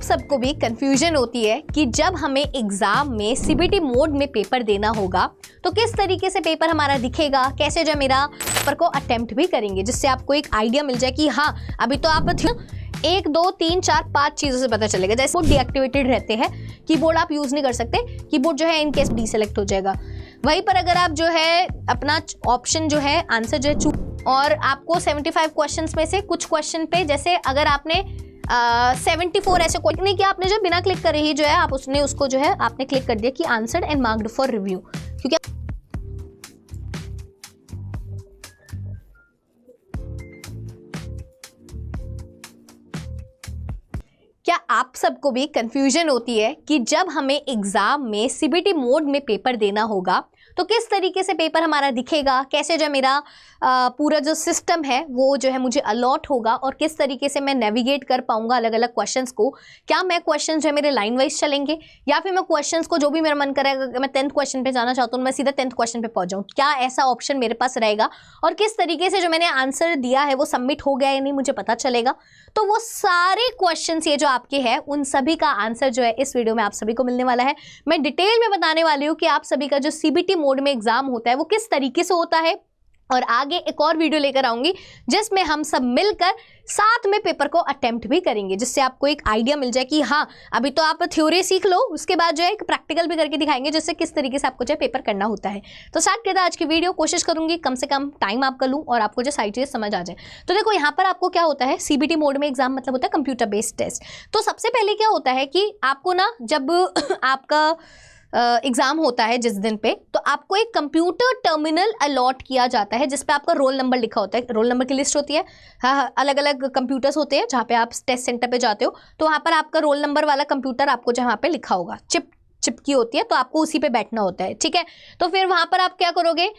सबको भी कंफ्यूजन होती है कि जब हमें एग्जाम में सीबीटी मोड में पेपर देना होगा तो किस तरीके से पेपर हमारा दिखेगा, कैसे जो मेरा पेपर को अटेम्प्ट भी करेंगे, जिससे आपको एक आइडिया मिल जाए कि हाँ अभी तो आप 1 2 3 4 5 चीज़ों से पता चलेगा। जैसे वो डीएक्टिवेटेड रहते हैं, कीबोर्ड आप यूज़ नहीं कर सकते, कीबोर्ड जो है इन केस डीसेलेक्ट हो जाएगा। वहीं पर अगर आप जो है अपना ऑप्शन जो है आंसर जो है और आपको 75 क्वेश्चंस में से कुछ क्वेश्चन पे जैसे अगर आपने 74 ऐसे क्लिक नहीं किया, आपने जो बिना क्लिक करे ही जो है आप उसने उसको जो है आपने क्लिक कर दिया कि answered and marked for review, क्योंकि क्या आप सबको भी कंफ्यूजन होती है कि जब हमें एग्जाम में सीबीटी मोड में पेपर देना होगा तो किस तरीके से पेपर हमारा दिखेगा, कैसे जो मेरा पूरा जो सिस्टम है वो जो है मुझे अलॉट होगा और किस तरीके से मैं नेविगेट कर पाऊंगा अलग अलग क्वेश्चंस को। क्या मैं क्वेश्चंस जो है मेरे लाइन वाइज चलेंगे या फिर मैं क्वेश्चंस को जो भी मेरा मन करेगा, अगर मैं 10th क्वेश्चन पे जाना चाहता हूँ मैं सीधा 10th क्वेश्चन पे पहुंच जाऊँ, क्या ऐसा ऑप्शन मेरे पास रहेगा और किस तरीके से जो मैंने आंसर दिया है वो सबमिट हो गया या नहीं मुझे पता चलेगा। तो वो सारे क्वेश्चंस ये जो आपके हैं उन सभी का आंसर जो है इस वीडियो में आप सभी को मिलने वाला है। मैं डिटेल में बताने वाली हूँ कि आप सभी का जो सीबीटी मोड में एग्जाम होता है वो किस तरीके से होता है, और आगे एक और वीडियो लेकर आऊंगी जिसमें हम सब मिलकर साथ में पेपर को अटेम्प्ट भी करेंगे, जिससे आपको एक आइडिया मिल जाए कि हाँ अभी तो आप थ्योरी सीख लो, उसके बाद जो है एक प्रैक्टिकल भी करके दिखाएंगे जिससे किस तरीके से आपको जो है पेपर करना होता है। तो स्टार्ट करते हैं आज की वीडियो। कोशिश करूंगी कम से कम टाइम आपका लूँ और आपको जो सारी चीज़ें समझ आ जाए। तो देखो यहाँ पर आपको क्या होता है, सीबीटी मोड में एग्जाम मतलब होता है कंप्यूटर बेस्ड टेस्ट। तो सबसे पहले क्या होता है कि आपको ना जब आपका एग्जाम होता है जिस दिन पे, तो आपको एक कंप्यूटर टर्मिनल अलॉट किया जाता है जिसपे आपका रोल नंबर लिखा होता है, रोल नंबर की लिस्ट होती है। हाँ, अलग अलग कंप्यूटर्स होते हैं जहाँ पे आप टेस्ट सेंटर पे जाते हो, तो वहाँ पर आपका रोल नंबर वाला कंप्यूटर आपको जहाँ पे लिखा होगा, चिपकी होती है, तो आपको उसी पे बैठना होता है। ठीक है, तो फिर वहाँ पर आप क्या करोगे,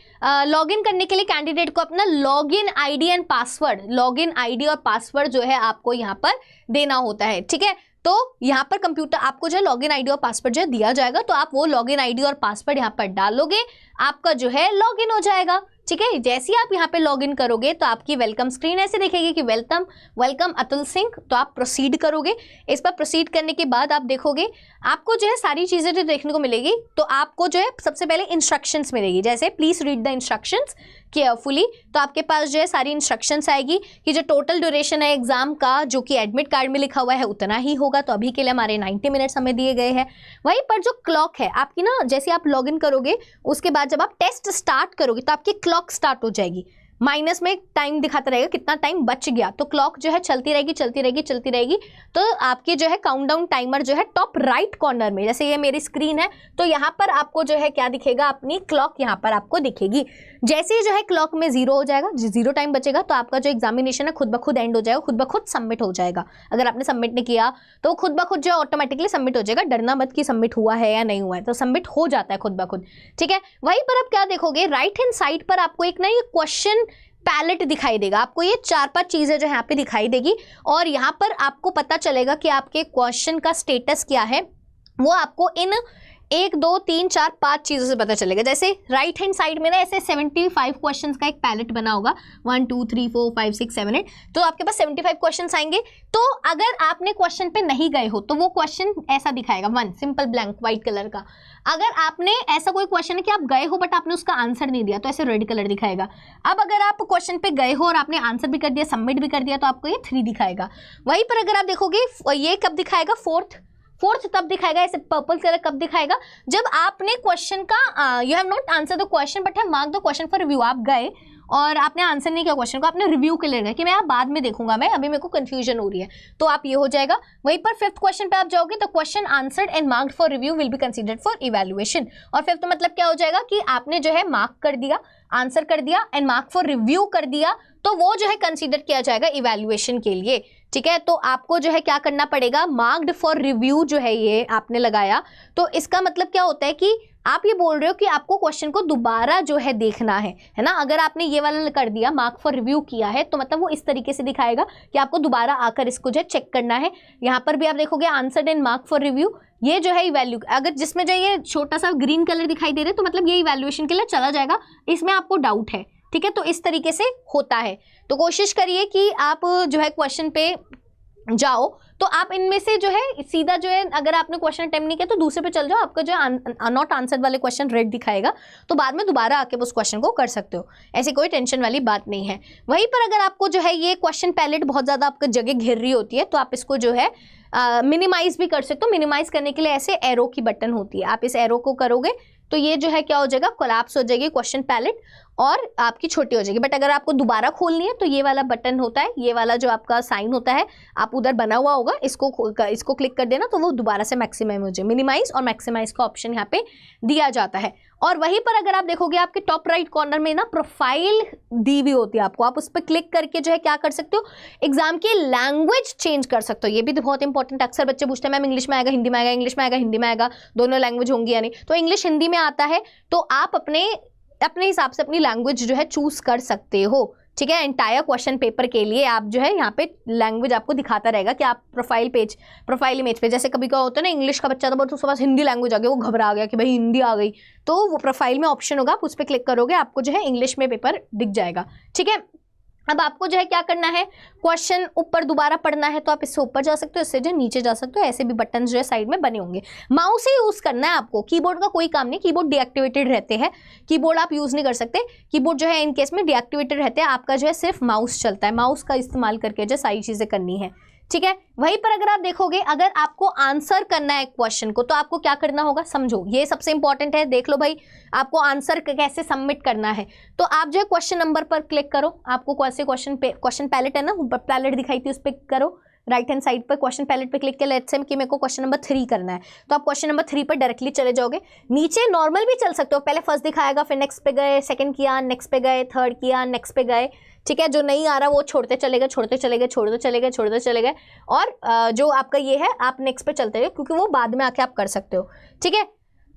लॉगिन करने के लिए कैंडिडेट को अपना login ID and password, login ID और पासवर्ड जो है आपको यहाँ पर देना होता है। ठीक है, तो यहाँ पर कंप्यूटर आपको जो है लॉगिन आईडी और पासवर्ड जो है दिया जाएगा, तो आप वो लॉगिन आईडी और पासवर्ड यहाँ पर डालोगे, आपका जो है लॉगिन हो जाएगा। ठीक है, जैसे ही आप यहाँ पे लॉगिन करोगे तो आपकी वेलकम स्क्रीन ऐसे दिखेगी कि वेलकम अतुल सिंह। तो आप प्रोसीड करोगे, इस पर प्रोसीड करने के बाद आप देखोगे आपको जो है सारी चीज़ें जो देखने को मिलेगी। तो आपको जो है सबसे पहले इंस्ट्रक्शंस मिलेगी, जैसे please read the instructions carefully. तो आपके पास जो है सारी इंस्ट्रक्शंस आएगी कि जो टोटल ड्यूरेशन है एग्जाम का, जो कि एडमिट कार्ड में लिखा हुआ है उतना ही होगा। तो अभी के लिए हमारे 90 मिनट्स हमें दिए गए हैं। वहीं पर जो क्लॉक है आपकी ना, जैसे आप लॉगिन करोगे उसके बाद जब आप टेस्ट स्टार्ट करोगे तो आपकी क्लॉक स्टार्ट हो जाएगी, माइनस में टाइम दिखाता रहेगा कितना टाइम बच गया, तो क्लॉक जो है चलती रहेगी चलती रहेगी चलती रहेगी। तो आपके जो है काउंटडाउन टाइमर जो है टॉप राइट कॉर्नर में, जैसे ये मेरी स्क्रीन है तो यहाँ पर आपको जो है क्या दिखेगा, अपनी क्लॉक यहाँ पर आपको दिखेगी। जैसे ही जो है क्लॉक में 0 हो जाएगा, 0 टाइम बचेगा, तो आपका जो एग्जामिनेशन है खुद ब खुद एंड हो जाएगा, खुद ब खुद सबमिट हो जाएगा। अगर आपने सबमिट नहीं किया तो खुद ब खुद जो है ऑटोमेटिकली सबमिट हो जाएगा। डरना मत कि सबमिट हुआ है या नहीं हुआ है, तो सबमिट हो जाता है खुद ब खुद। ठीक है, वहीं पर आप क्या देखोगे, राइट हैंड साइड पर आपको एक ना ये क्वेश्चन पैलेट दिखाई देगा, आपको ये 4-5 चीजें जो यहाँ पे दिखाई देगी और यहाँ पर आपको पता चलेगा कि आपके क्वेश्चन का स्टेटस क्या है। वो आपको इन 1 2 3 4 5 चीज़ों से पता चलेगा। जैसे राइट हैंड साइड में ना ऐसे 75 क्वेश्चंस का एक पैलेट बना होगा, 1 2 3 4 5 6 7 8, तो आपके पास 75 क्वेश्चंस आएंगे। तो अगर आपने क्वेश्चन पे नहीं गए हो तो वो क्वेश्चन ऐसा दिखाएगा, 1 सिंपल ब्लैंक व्हाइट कलर का। अगर आपने ऐसा कोई क्वेश्चन है कि आप गए हो बट आपने उसका आंसर नहीं दिया तो ऐसे रेड कलर दिखाएगा। अब अगर आप क्वेश्चन पे गए हो और आपने आंसर भी कर दिया, सबमिट भी कर दिया, तो आपको ये 3 दिखाएगा। वहीं पर अगर आप देखोगे ये कब दिखाएगा, फोर्थ तब दिखाएगा, ऐसे पर्पल कलर कब दिखाएगा, जब आपने क्वेश्चन का you have not answer the question but have mark the question for review. आप गए और आपने आंसर नहीं किया क्वेश्चन को, आपने रिव्यू के लिए गए कि मैं आप बाद में देखूंगा, मैं अभी मेरे को कंफ्यूजन हो रही है, तो आप ये हो जाएगा। वहीं पर 5th क्वेश्चन पे आप जाओगे तो question answered and marked for review will be considered for evaluation. और 5th मतलब क्या हो जाएगा कि आपने जो है मार्क कर दिया, आंसर कर दिया एंड मार्क फॉर रिव्यू कर दिया, तो वो जो है कंसीडर किया जाएगा इवैल्यूएशन के लिए। ठीक है, तो आपको जो है क्या करना पड़ेगा, मार्क्ड फॉर रिव्यू जो है ये आपने लगाया, तो इसका मतलब क्या होता है कि आप ये बोल रहे हो कि आपको क्वेश्चन को दोबारा जो है देखना है ना। अगर आपने ये वाला कर दिया, मार्क फॉर रिव्यू किया है, तो मतलब वो इस तरीके से दिखाएगा कि आपको दोबारा आकर इसको जो है चेक करना है। यहाँ पर भी आप देखोगे answered and mark for review, ये जो है इवैल्यू, अगर जिसमें जो ये छोटा सा ग्रीन कलर दिखाई दे रहा है तो मतलब ये इवैल्यूएशन के लिए चला जाएगा, इसमें आपको डाउट है। ठीक है, तो इस तरीके से होता है। तो कोशिश करिए कि आप जो है क्वेश्चन पे जाओ तो आप इनमें से जो है सीधा जो है अगर आपने क्वेश्चन अटेम्प्ट नहीं किया तो दूसरे पे चल जाओ, आपका जो है नॉट आंसर्ड वाले क्वेश्चन रेड दिखाएगा, तो बाद में दोबारा आके उस क्वेश्चन को कर सकते हो, ऐसी कोई टेंशन वाली बात नहीं है। वहीं पर अगर आपको जो है ये क्वेश्चन पैलेट बहुत ज़्यादा आपका जगह घेर रही होती है तो आप इसको जो है मिनिमाइज भी कर सकते हो। मिनिमाइज करने के लिए ऐसे एरो की बटन होती है, आप इस एरो को करोगे तो ये जो है क्या हो जाएगा, कोलैप्स हो जाएगी क्वेश्चन पैलेट और आपकी छोटी हो जाएगी। बट अगर आपको दोबारा खोलनी है तो ये वाला बटन होता है, ये वाला जो आपका साइन होता है आप उधर बना हुआ होगा, इसको क्लिक कर देना तो वो दोबारा से मैक्सिमाइज हो जाए। मिनिमाइज और मैक्सिमाइज का ऑप्शन यहाँ पे दिया जाता है। और वहीं पर अगर आप देखोगे आपके टॉप राइट कॉर्नर में ना प्रोफाइल दी हुई होती है आपको, आप उस पर क्लिक करके जो है क्या कर सकते हो, एग्जाम की लैंग्वेज चेंज कर सकते हो। ये भी तो बहुत इंपॉर्टेंट, अक्सर बच्चे पूछते हैं मैम इंग्लिश में आएगा हिंदी में आएगा, इंग्लिश में आएगा हिंदी में आएगा, दोनों लैंग्वेज होंगी या नहीं। तो इंग्लिश हिंदी में आता है तो आप अपने हिसाब से अपनी लैंग्वेज जो है चूज कर सकते हो, ठीक है। एंटायर क्वेश्चन पेपर के लिए आप जो है यहाँ पे लैंग्वेज आपको दिखाता रहेगा कि आप प्रोफाइल इमेज पे, जैसे कभी क्या होता है ना इंग्लिश का बच्चा था बट उसके पास हिंदी लैंग्वेज आ गई, वो घबरा गया कि भाई हिंदी आ गई, तो वो प्रोफाइल में ऑप्शन होगा, आप उस पर क्लिक करोगे आपको जो है इंग्लिश में पेपर दिख जाएगा, ठीक है। अब आपको जो है क्या करना है, क्वेश्चन ऊपर दोबारा पढ़ना है तो आप इससे ऊपर जा सकते हो, इससे जो नीचे जा सकते हो, ऐसे भी बटन जो है साइड में बने होंगे। माउस ही यूज करना है आपको, कीबोर्ड का कोई काम नहीं, कीबोर्ड डीएक्टिवेटेड रहते हैं, कीबोर्ड आप यूज नहीं कर सकते, कीबोर्ड जो है इन केस में डीएक्टिवेटेड रहते हैं, आपका जो है सिर्फ माउस चलता है, माउस का इस्तेमाल करके जो सारी चीजें करनी है, ठीक है। वहीं पर अगर आप देखोगे अगर आपको आंसर करना है क्वेश्चन को तो आपको क्या करना होगा, समझो ये सबसे इंपॉर्टेंट है, देख लो भाई आपको आंसर कैसे सबमिट करना है। तो आप जो है क्वेश्चन नंबर पर क्लिक करो, आपको कौन से क्वेश्चन पैलेट है ना, पैलेट दिखाई थी उस पर करो, राइट हैंड साइड पर क्वेश्चन पैलेट पे क्लिक किया, लेट्स से कि मेरे को क्वेश्चन नंबर 3 करना है तो आप क्वेश्चन नंबर 3 पर डायरेक्टली चले जाओगे। नीचे नॉर्मल भी चल सकते हो, पहले फर्स्ट दिखाएगा फिर नेक्स्ट पे गए, सेकंड किया नेक्स्ट पे गए, थर्ड किया नेक्स्ट पे गए, ठीक है। जो नहीं आ रहा वो छोड़ते चले गए और जो आपका ये है आप नेक्स्ट पे चलते रहे, क्योंकि वो बाद में आके आप कर सकते हो, ठीक है।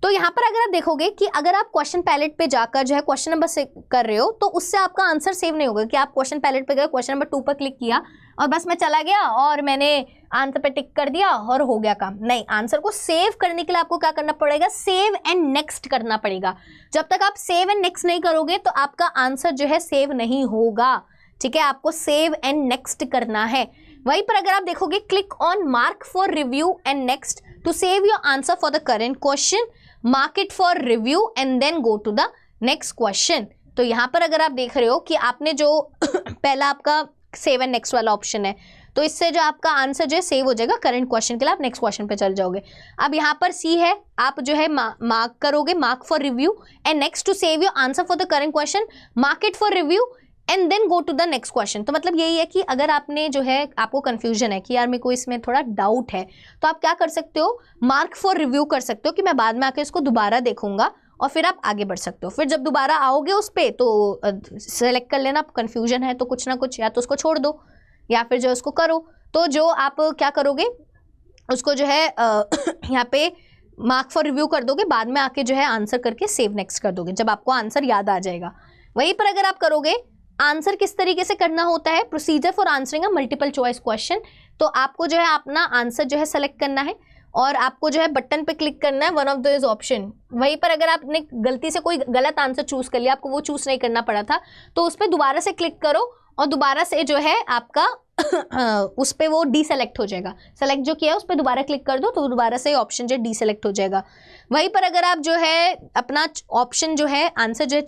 तो यहाँ पर अगर आप देखोगे कि अगर आप क्वेश्चन पैलेट पे जाकर जो है क्वेश्चन नंबर से कर रहे हो तो उससे आपका आंसर सेव नहीं होगा कि आप क्वेश्चन पैलेट पे गए, क्वेश्चन नंबर 2 पर क्लिक किया और बस मैं चला गया और मैंने आंसर पे टिक कर दिया और हो गया काम। नहीं, आंसर को सेव करने के लिए आपको क्या करना पड़ेगा, सेव एंड नेक्स्ट करना पड़ेगा। जब तक आप सेव एंड नेक्स्ट नहीं करोगे तो आपका आंसर जो है सेव नहीं होगा, ठीक है। आपको सेव एंड नेक्स्ट करना है। वहीं पर अगर आप देखोगे click on mark for review and next to save your answer for the current question, mark it for review and then go to the next question. तो यहाँ पर अगर आप देख रहे हो कि आपने जो पहला आपका सेव एंड नेक्स्ट वाला ऑप्शन है तो इससे जो आपका आंसर जो है सेव हो जाएगा करंट क्वेश्चन के लिए, आप नेक्स्ट क्वेश्चन पे चल जाओगे। अब यहाँ पर सी है, आप जो है मार्क करोगे, mark for review and next to save your answer for the current question, mark it for review and then go to the next question. तो मतलब यही है कि अगर आपने जो है आपको कंफ्यूजन है कि यार मेरे को इसमें थोड़ा डाउट है तो आप क्या कर सकते हो, मार्क फॉर रिव्यू कर सकते हो कि मैं बाद में आके इसको दोबारा देखूंगा और फिर आप आगे बढ़ सकते हो। फिर जब दोबारा आओगे उस पर तो सेलेक्ट कर लेना, कंफ्यूजन है तो कुछ ना कुछ या तो उसको छोड़ दो या फिर जो उसको करो। तो जो आप क्या करोगे उसको जो है यहाँ पे मार्क फॉर रिव्यू कर दोगे, बाद में आके जो है आंसर करके सेव नेक्स्ट कर दोगे जब आपको आंसर याद आ जाएगा। वहीं पर अगर आप करोगे आंसर किस तरीके से करना होता है, procedure for answering a multiple choice question, तो आपको जो है अपना आंसर जो है सेलेक्ट करना है और आपको जो है बटन पे क्लिक करना है वन ऑफ दिस ऑप्शन। वहीं पर अगर आपने गलती से कोई गलत आंसर चूज कर लिया, आपको वो चूज नहीं करना पड़ा था, तो उस पर दोबारा से क्लिक करो और दोबारा से जो है आपका उस पर वो डी सेलेक्ट हो जाएगा। सेलेक्ट जो किया है उस पर दोबारा क्लिक कर दो तो दोबारा से ऑप्शन जो डी सेलेक्ट हो जाएगा। वहीं पर अगर आप जो है अपना ऑप्शन जो है आंसर जो है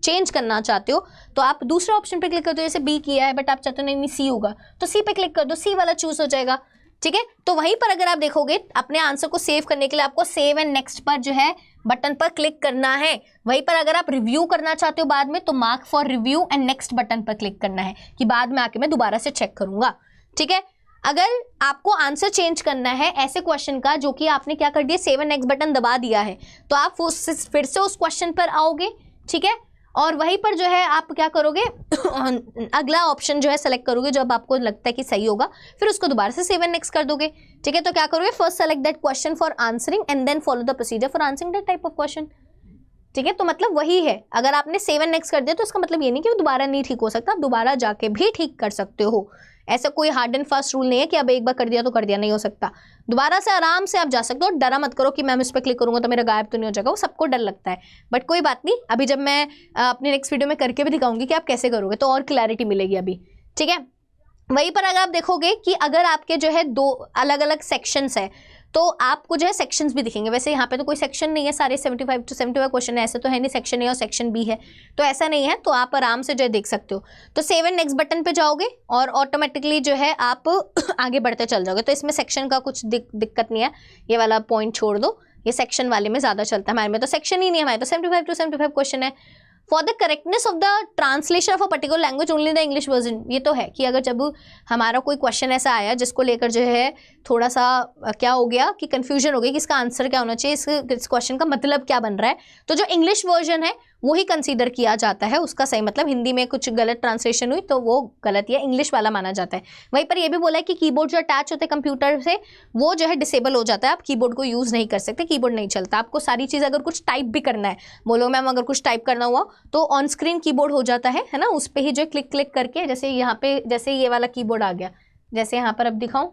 चेंज करना चाहते हो तो आप दूसरे ऑप्शन पे क्लिक कर दो, जैसे बी किया है बट आप चाहते हो नहीं सी होगा तो सी पे क्लिक कर दो, सी वाला चूज हो जाएगा, ठीक है। तो वहीं पर अगर आप देखोगे अपने आंसर को सेव करने के लिए आपको सेव एंड नेक्स्ट पर जो है बटन पर क्लिक करना है। वहीं पर अगर आप रिव्यू करना चाहते हो बाद में तो mark for review and next button पर क्लिक करना है कि बाद में आके मैं दोबारा से चेक करूंगा, ठीक है। अगर आपको आंसर चेंज करना है ऐसे क्वेश्चन का जो कि आपने क्या कर दिया, सेव एंड नेक्स्ट बटन दबा दिया है, तो आप फिर से उस क्वेश्चन पर आओगे, ठीक है। और वहीं पर जो है आप क्या करोगे अगला ऑप्शन जो है सेलेक्ट करोगे जो अब आपको लगता है कि सही होगा, फिर उसको दोबारा से सेव एंड नेक्स्ट कर दोगे, ठीक है। तो क्या करोगे, first select that question for answering and then follow the procedure for answering that type of question, ठीक है। तो मतलब वही है, अगर आपने सेव एंड नेक्स्ट कर दिया तो इसका मतलब ये नहीं कि वो दोबारा नहीं ठीक हो सकता, आप दोबारा जाके भी ठीक कर सकते हो। ऐसा कोई हार्ड एंड फास्ट रूल नहीं है कि अब एक बार कर दिया तो कर दिया, नहीं हो सकता। दोबारा से आराम से आप जा सकते हो, डरा मत करो कि मैम इस पर क्लिक करूंगा तो मेरा गायब तो नहीं हो जाएगा, वो सबको डर लगता है, बट कोई बात नहीं। अभी जब मैं अपनी नेक्स्ट वीडियो में करके भी दिखाऊंगी कि आप कैसे करोगे तो और क्लैरिटी मिलेगी अभी, ठीक है। वहीं पर अगर आप देखोगे कि अगर आपके जो है दो अलग अलग सेक्शंस है तो आपको जो है सेक्शंस भी दिखेंगे। वैसे यहाँ पे तो कोई सेक्शन नहीं है, सारे 75 to 75 क्वेश्चन है, ऐसे तो है नहीं सेक्शन ए और सेक्शन बी है, तो ऐसा नहीं है, तो आप आराम से जो है देख सकते हो। तो सेव एंड नेक्स्ट बटन पे जाओगे और ऑटोमेटिकली जो है आप आगे बढ़ते चल जाओगे। तो इसमें सेक्शन का कुछ दिक्कत नहीं है, ये वाला पॉइंट छोड़ दो, ये सेक्शन वाले में ज़्यादा चलता है, हमारे में तो सेक्शन ही नहीं है, हमारे तो 75 to 75 क्वेश्चन है। For the correctness of the translation of a particular language only the English version, ये तो है कि अगर जब हमारा कोई क्वेश्चन ऐसा आया जिसको लेकर जो है थोड़ा सा क्या हो गया कि कंफ्यूजन हो गई कि इसका आंसर क्या होना चाहिए, इस क्वेश्चन का मतलब क्या बन रहा है, तो जो इंग्लिश वर्जन है वो ही कंसीडर किया जाता है उसका सही मतलब। हिंदी में कुछ गलत ट्रांसलेशन हुई तो वो गलत या इंग्लिश वाला माना जाता है। वहीं पर ये भी बोला है कि कीबोर्ड जो अटैच होते हैं कंप्यूटर से वो जो है डिसेबल हो जाता है, आप कीबोर्ड को यूज़ नहीं कर सकते, कीबोर्ड नहीं चलता। आपको सारी चीज़ अगर कुछ टाइप भी करना है, बोलो मैम अगर कुछ टाइप करना हुआ तो ऑन स्क्रीन कीबोर्ड हो जाता है ना, उस पर ही जो क्लिक क्लिक करके, जैसे यहाँ पे जैसे ये वाला कीबोर्ड आ गया, जैसे यहाँ पर अब दिखाऊं,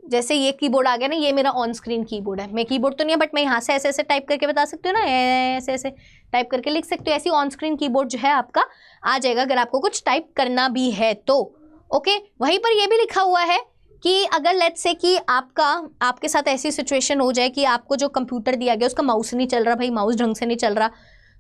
जैसे ये कीबोर्ड आ गया ना, ये मेरा ऑन स्क्रीन कीबोर्ड है। मैं कीबोर्ड तो नहीं है बट मैं यहाँ से ऐसे ऐसे टाइप करके बता सकती हूँ ना, ऐसे ऐसे टाइप करके लिख सकती हूँ। ऐसी ऑन स्क्रीन कीबोर्ड जो है आपका आ जाएगा अगर आपको कुछ टाइप करना भी है तो। ओके, वहीं पर ये भी लिखा हुआ है कि अगर लेट्स से कि आपके साथ ऐसी सिचुएशन हो जाए कि आपको जो कंप्यूटर दिया गया उसका माउस नहीं चल रहा, भाई माउस ढंग से नहीं चल रहा,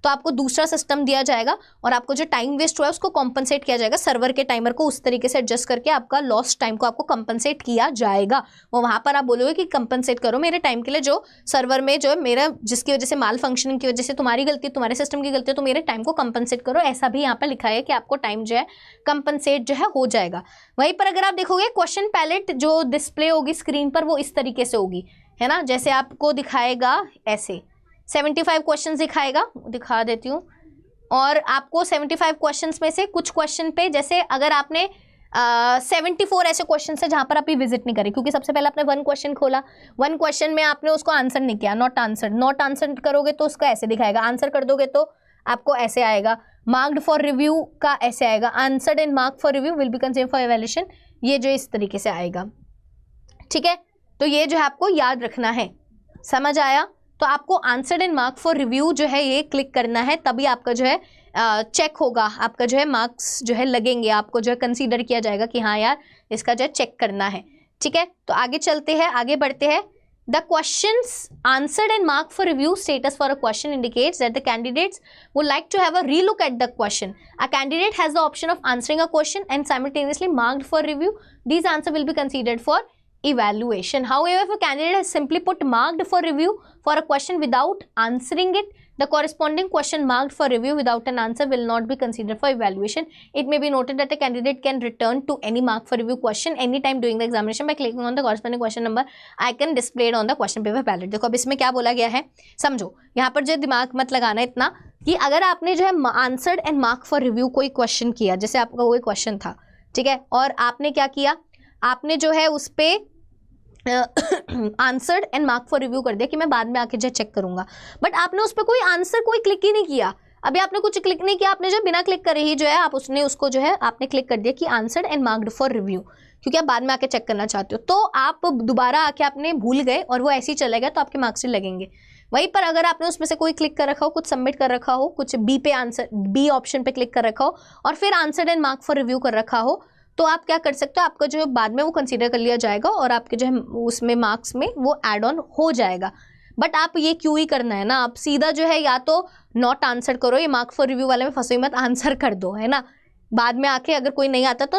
तो आपको दूसरा सिस्टम दिया जाएगा और आपको जो टाइम वेस्ट हुआ है उसको कॉम्पनसेट किया जाएगा, सर्वर के टाइमर को उस तरीके से एडजस्ट करके आपका लॉस्ट टाइम को आपको कॉम्पनसेट किया जाएगा। वो वहाँ पर आप बोलोगे कि कॉम्पनसेट करो मेरे टाइम के लिए, जो सर्वर में जो है मेरा जिसकी वजह से माल फंक्शनिंग की वजह से तुम्हारी गलती है, तुम्हारे सिस्टम की गलती है, तो मेरे टाइम को कॉम्पनसेट करो। ऐसा भी यहाँ पर लिखा है कि आपको टाइम जो है कॉम्पनसेट जो है हो जाएगा। वहीं पर अगर आप देखोगे क्वेश्चन पैलेट जो डिस्प्ले होगी स्क्रीन पर वो इस तरीके से होगी, है ना, जैसे आपको दिखाएगा ऐसे 75 क्वेश्चंस दिखाएगा, दिखा देती हूँ। और आपको 75 क्वेश्चंस में से कुछ क्वेश्चन पे, जैसे अगर आपने 74 ऐसे क्वेश्चन है जहाँ पर आप विजिट नहीं करें, क्योंकि सबसे पहले आपने 1 क्वेश्चन खोला, 1 क्वेश्चन में आपने उसको आंसर नहीं किया, नॉट आंसर करोगे तो उसका ऐसे दिखाएगा, आंसर कर दोगे तो आपको ऐसे आएगा, मार्क्ड फॉर रिव्यू का ऐसे आएगा, answered and mark for review will be considered for evaluation, ये जो इस तरीके से आएगा। ठीक है, तो ये जो है आपको याद रखना है, समझ आया? तो आपको answered and mark for review जो है ये क्लिक करना है, तभी आपका जो है चेक होगा, आपका जो है मार्क्स जो है लगेंगे, आपको जो है कंसीडर किया जाएगा कि हाँ यार इसका जो है चेक करना है। ठीक है, तो आगे चलते हैं, आगे बढ़ते हैं। The questions answered and mark for review status for a question indicates that the candidates would like to have a relook at the question. A candidate has the option of answering a question and simultaneously marked for review, these answer will be considered for evaluation. However, if a candidate has simply put marked for review for a question without answering it, the corresponding question marked for review without an answer will not be considered for evaluation. It may be noted that a candidate can return to any mark for review question anytime during the examination by clicking on the corresponding question number icon displayed on the question paper palette. देखो अब इसमें क्या बोला गया है, समझो। यहाँ पर जो दिमाग मत लगाना इतना कि अगर आपने जो है answered and mark for review कोई क्वेश्चन किया, जैसे आपका कोई क्वेश्चन था, ठीक है, और आपने क्या किया, आपने जो है उस पर answered and mark for review कर दिया कि मैं बाद में आके जो चेक करूंगा, बट आपने उस पर कोई आंसर कोई क्लिक ही नहीं किया, अभी आपने कुछ क्लिक नहीं किया, आपने जो बिना क्लिक करे ही जो है आप उसने उसको जो है आपने क्लिक कर दिया कि answered and marked for review, क्योंकि आप बाद में आके चेक करना चाहते हो, तो आप दोबारा आके आपने भूल गए और वो ऐसे ही चला गया तो आपके मार्क्स नहीं लगेंगे। वहीं पर अगर आपने उसमें से कोई क्लिक कर रखा हो, कुछ सबमिट कर रखा हो, कुछ बी पे आंसर बी ऑप्शन पे क्लिक कर रखा हो और फिर answered and mark for review कर रखा हो, तो आप क्या कर सकते हो, आपका जो बाद में वो कंसीडर कर लिया जाएगा और आपके जो है उसमें मार्क्स में वो ऐड ऑन हो जाएगा। बट आप ये क्यों ही करना है ना, आप सीधा जो है या तो नॉट आंसर करो, ये मार्क फॉर रिव्यू वाले में फंसो मत, आंसर कर दो, है ना। बाद में आके अगर कोई नहीं आता तो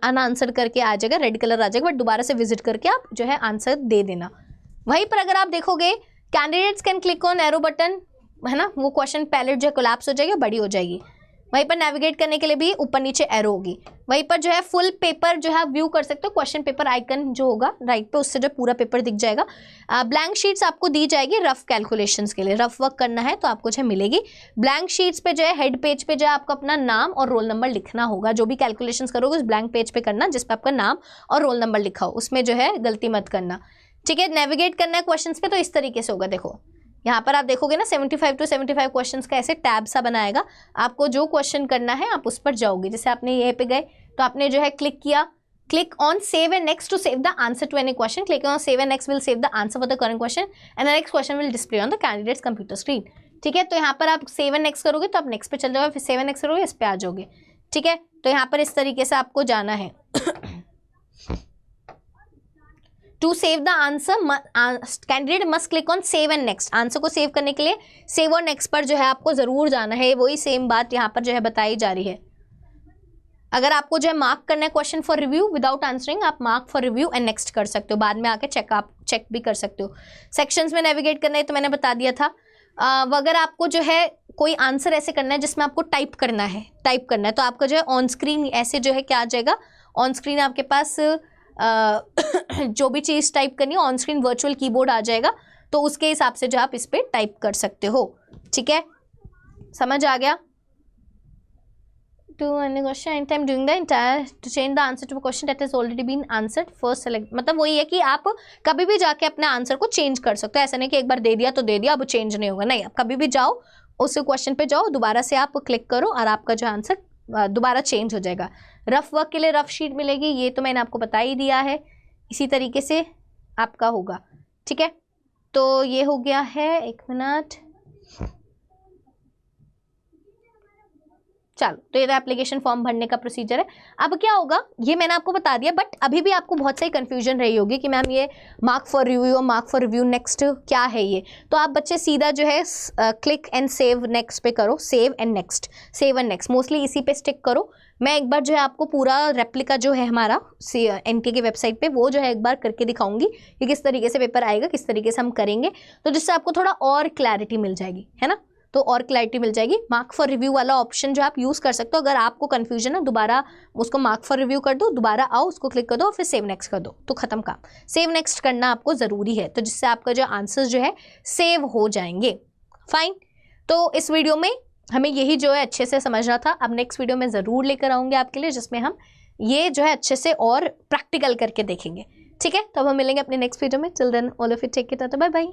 अनआंसर करके आ जाएगा, रेड कलर आ जाएगा, बट दोबारा से विजिट करके आप जो है आंसर दे देना। वहीं पर अगर आप देखोगे candidates can click on arrow button, है ना, वो क्वेश्चन पैलेट जो है कोलैप्स हो जाएगी, बड़ी हो जाएगी। वहीं पर नेविगेट करने के लिए भी ऊपर नीचे एरो होगी। वहीं पर जो है फुल पेपर जो है व्यू कर सकते हो, क्वेश्चन पेपर आइकन जो होगा राइट पे, उससे जो पूरा पेपर दिख जाएगा। ब्लैंक शीट्स आपको दी जाएगी रफ कैलकुलेशंस के लिए, रफ वर्क करना है तो आपको जो है मिलेगी। ब्लैंक शीट्स पे जो है हेड पेज पे जो है आपको अपना नाम और रोल नंबर लिखना होगा, जो भी कैलकुलेशंस करोगे उस ब्लैंक पेज पे करना जिस पे आपका नाम और रोल नंबर लिखा हो, उसमें जो है गलती मत करना। ठीक है, नेविगेट करना है क्वेश्चन पे तो इस तरीके से होगा। देखो यहाँ पर आप देखोगे ना 75 to 75 क्वेश्चंस का ऐसे टैब सा बनाएगा, आपको जो क्वेश्चन करना है आप उस पर जाओगे। जैसे आपने ये पे गए तो आपने जो है क्लिक किया, click on save and next to save the answer to any question, click on save and next will save the answer for the current question and the next question will display on the candidate's computer screen. ठीक है, तो यहाँ पर आप save and next करोगे तो आप next पे चल जाओगे, फिर सेव एंड नेक्स्ट करोगे इस पे आ जाओगे। ठीक है, तो यहाँ पर इस तरीके से आपको जाना है। To save the answer candidate must click on save and next. Answer को सेव करने के लिए सेव और नेक्स्ट पर जो है आपको जरूर जाना है। वही सेम बात यहाँ पर जो है बताई जा रही है। अगर आपको जो है मार्क करना है question for review without answering, आप mark for review and next कर सकते हो, बाद में आके चेक भी कर सकते हो। सेक्शंस में नेविगेट करना है तो मैंने बता दिया था। अगर आपको जो है कोई आंसर ऐसे करना है जिसमें आपको टाइप करना है तो आपका जो है ऑन स्क्रीन ऐसे जो है क्या आ जाएगा, ऑन स्क्रीन आपके पास जो भी चीज़ टाइप करनी है ऑन स्क्रीन वर्चुअल कीबोर्ड आ जाएगा, तो उसके हिसाब से जो आप इस पर टाइप कर सकते हो। ठीक है, समझ आ गया। To any question anytime during the entire to change the answer to a question that has already been answered first select, मतलब वही है कि आप कभी भी जाके अपने आंसर को चेंज कर सकते हो। ऐसा नहीं कि एक बार दे दिया तो दे दिया अब चेंज नहीं होगा, नहीं, आप कभी भी जाओ उस क्वेश्चन पे जाओ, दोबारा से आप क्लिक करो और आपका जो आंसर दोबारा चेंज हो जाएगा। रफ वर्क के लिए रफ शीट मिलेगी, ये तो मैंने आपको बता ही दिया है। इसी तरीके से आपका होगा। ठीक है, तो ये हो गया है। एक मिनट, चलो, तो ये एप्लीकेशन फॉर्म भरने का प्रोसीजर है। अब क्या होगा ये मैंने आपको बता दिया, बट अभी भी आपको बहुत सारी कंफ्यूजन रही होगी कि मैम ये मार्क फॉर रिव्यू और मार्क फॉर रिव्यू नेक्स्ट क्या है ये। तो आप बच्चे सीधा जो है क्लिक एंड सेव नेक्स्ट पे करो, सेव एंड नेक्स्ट मोस्टली इसी पे स्टिक करो। मैं एक बार जो है आपको पूरा रेप्लिका जो है हमारा एनटीए की वेबसाइट पे वो जो है एक बार करके दिखाऊंगी कि किस तरीके से पेपर आएगा, किस तरीके से हम करेंगे, तो जिससे आपको थोड़ा और क्लैरिटी मिल जाएगी, है ना। तो और क्लैरिटी मिल जाएगी। मार्क फॉर रिव्यू वाला ऑप्शन जो आप यूज़ कर सकते हो। अगर आपको कन्फ्यूजन है दोबारा उसको मार्क फॉर रिव्यू कर दो, दोबारा आओ उसको क्लिक कर दो और फिर सेव नेक्स्ट कर दो, तो खत्म काम। सेव नेक्स्ट करना आपको ज़रूरी है, तो जिससे आपका जो आंसर जो है सेव हो जाएंगे। फाइन, तो इस वीडियो में हमें यही जो है अच्छे से समझना था। अब नेक्स्ट वीडियो में ज़रूर लेकर आऊँगी आपके लिए, जिसमें हम ये जो है अच्छे से और प्रैक्टिकल करके देखेंगे। ठीक है, तो अब हम मिलेंगे अपने नेक्स्ट वीडियो में। Till then all of you take care, bye bye.